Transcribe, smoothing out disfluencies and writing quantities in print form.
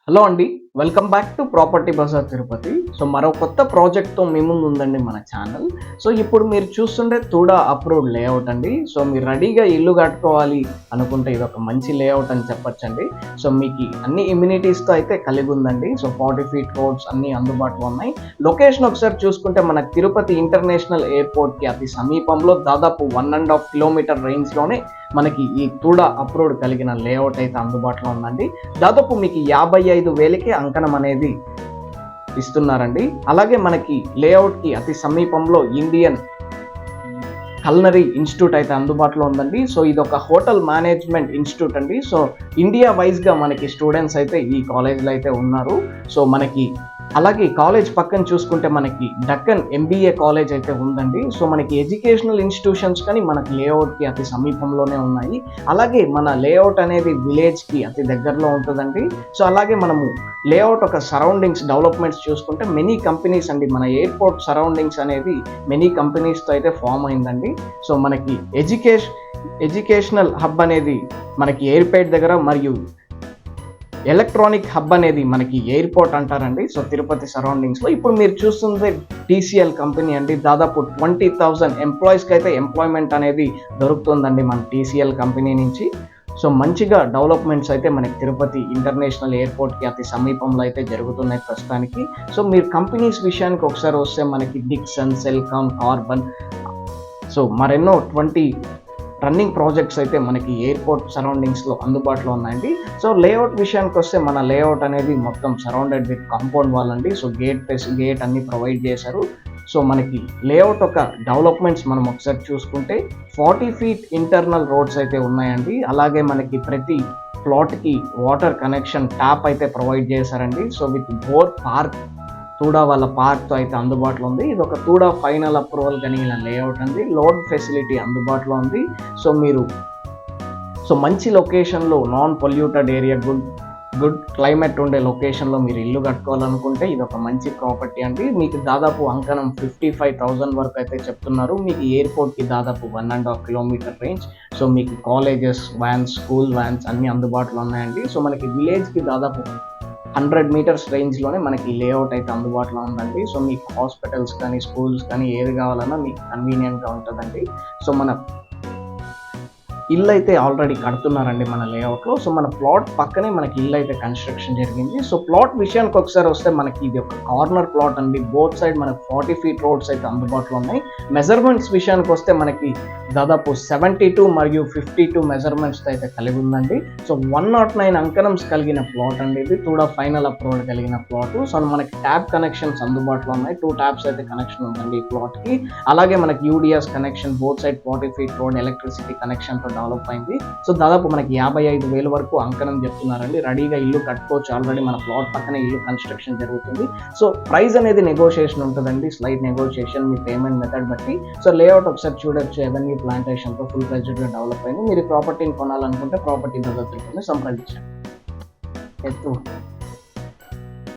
Hello అండి. Welcome back to property Bazaar Tirupati. So మరో కొత్త ప్రాజెక్ట్‌తో మీ ముందు ఉందండి మన ఛానల్. సో ఇప్పుడు మీరు చూస్తుండే తుడా అప్రూవ్డ్ లేఅవుట్ అండి. సో మీరు రెడీగా ఇల్లు కట్టుకోవాలి అనుకుంటే ఇదొక మంచి లేఅవుట్ అని చెప్పొచ్చండి. సో మీకు అన్ని ఇమ్యూనిటీస్‌తో అయితే కలిగి ఉందండి. సో 40 ఫీట్ రోడ్స్ అన్నీ అందుబాటులో ఉన్నాయి. లొకేషన్ ఒకసారి చూసుకుంటే మన తిరుపతి ఇంటర్నేషనల్ ఎయిర్‌పోర్ట్‌కి అతి సమీపంలో దాదాపు 1.5 కిలోమీటర్ రేంజ్‌లోనే మనకి ఈ తుడా అప్రూవ్డ్ కలిగిన లేఅవుట్ అయితే అందుబాటులో ఉందండి. దాదాపు మీకు 55,000కి అంకణం అనేది ఇస్తున్నారండి. అలాగే మనకి లేఅవుట్‌కి అతి సమీపంలో ఇండియన్ కల్నరీ ఇన్స్టిట్యూట్ అయితే అందుబాటులో ఉందండి. సో ఇదొక హోటల్ మేనేజ్మెంట్ ఇన్స్టిట్యూట్ అండి. సో ఇండియా వైజ్‌గా మనకి స్టూడెంట్స్ అయితే ఈ కాలేజ్‌లో అయితే ఉన్నారు. సో మనకి అలాగే కాలేజ్ పక్కన చూసుకుంటే మనకి డక్కన్ ఎంబీఏ కాలేజ్ అయితే ఉందండి. సో మనకి ఎడ్యుకేషనల్ ఇన్స్టిట్యూషన్స్ కానీ మనకి లేఅవుట్‌కి అతి సమీపంలోనే ఉన్నాయి. అలాగే మన లేఅవుట్ అనేది విలేజ్‌కి అతి దగ్గరలో ఉంటుందండి. సో అలాగే మనము లేఅవుట్ ఒక సరౌండింగ్స్ డెవలప్మెంట్స్ చూసుకుంటే మెనీ కంపెనీస్ అండి, మన ఎయిర్పోర్ట్ సరౌండింగ్స్ అనేది మెనీ కంపెనీస్తో అయితే ఫామ్ అయిందండి. సో మనకి ఎడ్యుకేషనల్ హబ్ అనేది మనకి ఎయిర్పేట్ దగ్గర మరియు ఎలక్ట్రానిక్ హబ్ అనేది మనకి ఎయిర్పోర్ట్ అంటారండి. సో తిరుపతి సరౌండింగ్స్లో ఇప్పుడు మీరు చూస్తుంది టీసీఎల్ కంపెనీ అండి. దాదాపు 20,000 ఎంప్లాయీస్కి అయితే ఎంప్లాయ్మెంట్ అనేది దొరుకుతుందండి మన టీసీఎల్ కంపెనీ నుంచి. సో మంచిగా డెవలప్మెంట్స్ అయితే మనకి తిరుపతి ఇంటర్నేషనల్ ఎయిర్పోర్ట్కి అతి సమీపంలో అయితే జరుగుతున్నాయి ప్రస్తుతానికి. సో మీరు కంపెనీస్ విషయానికి ఒకసారి వస్తే మనకి డిక్సన్, సెల్కాన్, కార్బన్, సో మరెన్నో 20 రన్నింగ్ ప్రాజెక్ట్స్ అయితే మనకి ఎయిర్పోర్ట్ సరౌండింగ్స్లో అందుబాటులో ఉన్నాయండి. సో లేఅవుట్ విషయానికి వస్తే మన లేఅవుట్ అనేది మొత్తం సరౌండెడ్ విత్ కాంపౌండ్ వాల్ అండి. సో గేట్ అన్ని ప్రొవైడ్ చేశారు. సో మనకి లేఅవుట్ ఒక డెవలప్మెంట్స్ మనం ఒకసారి చూసుకుంటే 40 ఫీట్ ఇంటర్నల్ రోడ్స్ అయితే ఉన్నాయండి. అలాగే మనకి ప్రతి ప్లాట్కి వాటర్ కనెక్షన్ ట్యాప్ అయితే ప్రొవైడ్ చేశారండి. So with bore park, TUDA వాళ్ళ పార్క్తో అయితే అందుబాటులో ఉంది. ఇది ఒక తుడా ఫైనల్ అప్రూవల్ కలిగిన లేఅవుట్ అండి. లోడ్ ఫెసిలిటీ అందుబాటులో ఉంది. సో మంచి లొకేషన్లో non polluted area, good climate ఉండే లొకేషన్లో మీరు ఇల్లు కట్టుకోవాలనుకుంటే ఇది ఒక మంచి ప్రాపర్టీ అండి. మీకు దాదాపు అంకణం 55,000 వరకు అయితే చెప్తున్నారు. మీకు ఎయిర్పోర్ట్కి దాదాపు 1.5 కిలోమీటర్ రేంజ్. సో మీకు కాలేజెస్ వ్యాన్స్, స్కూల్ వ్యాన్స్ అన్నీ అందుబాటులో ఉన్నాయండి. సో మనకి విలేజ్కి దాదాపు 100 మీటర్స్ రేంజ్లోనే మనకి లేఅవుట్ అయితే అందుబాటులో ఉందండి. సో మీకు హాస్పిటల్స్ కానీ స్కూల్స్ కానీ ఏది కావాలన్నా మీకు కన్వీనియంట్గా ఉంటుందండి. సో మన ఇల్లు అయితే ఆల్రెడీ కడుతున్నారండి మన లేఅవుట్లో. సో మన ప్లాట్ పక్కనే మనకి ఇల్లు అయితే కన్స్ట్రక్షన్ జరిగింది. సో ప్లాట్ విషయానికి ఒకసారి వస్తే మనకి ఇది ఒక కార్నర్ ప్లాట్ అండి. బోత్ సైడ్ మనకి 40 ఫీట్ రోడ్స్ అయితే అందుబాటులో ఉన్నాయి. మెజర్మెంట్స్ విషయానికి వస్తే మనకి దాదాపు 72 మరియు 52 మెజర్మెంట్స్ అయితే కలిగి ఉందండి. సో 109 అంకణమ్స్ కలిగిన ప్లాట్ అండి ఇది. కూడా ఫైనల్ అప్రూవల్ కలిగిన ప్లాట్. సో మనకి ట్యాప్ కనెక్షన్స్ అందుబాటులో ఉన్నాయి. 2 ట్యాప్స్ అయితే కనెక్షన్ ఉందండి ఈ ప్లాట్కి. అలాగే మనకి UDS connection, both side 40 feet road, electricity కనెక్షన్తో డెవలప్ అయింది. సో దాదాపు మనకి 55,000 వరకు అంకణం చెప్తున్నారండి. రెడీగా ఇల్లు కట్టుకోవచ్చు. ఆల్రెడీ మన ప్లాట్ పక్కనే ఇల్లు కన్స్ట్రక్షన్ జరుగుతుంది. సో ప్రైస్ అనేది నెగోషియేషన్ ఉంటుందండి, స్లైట్ నెగోషియేషన్ మీ పేమెంట్ మెథడ్ బట్టి. సో లేఅవుట్ ఒకసారి చూడొచ్చు. ఎవెన్యూ ప్లాంటేషన్తో ఫుల్ ప్రెజెడ్గా డెవలప్ అయింది. మీరు ప్రాపర్టీని కొనాలనుకుంటే ప్రాపర్టీ బజార్ తిరుపతిని సంప్రదించండి.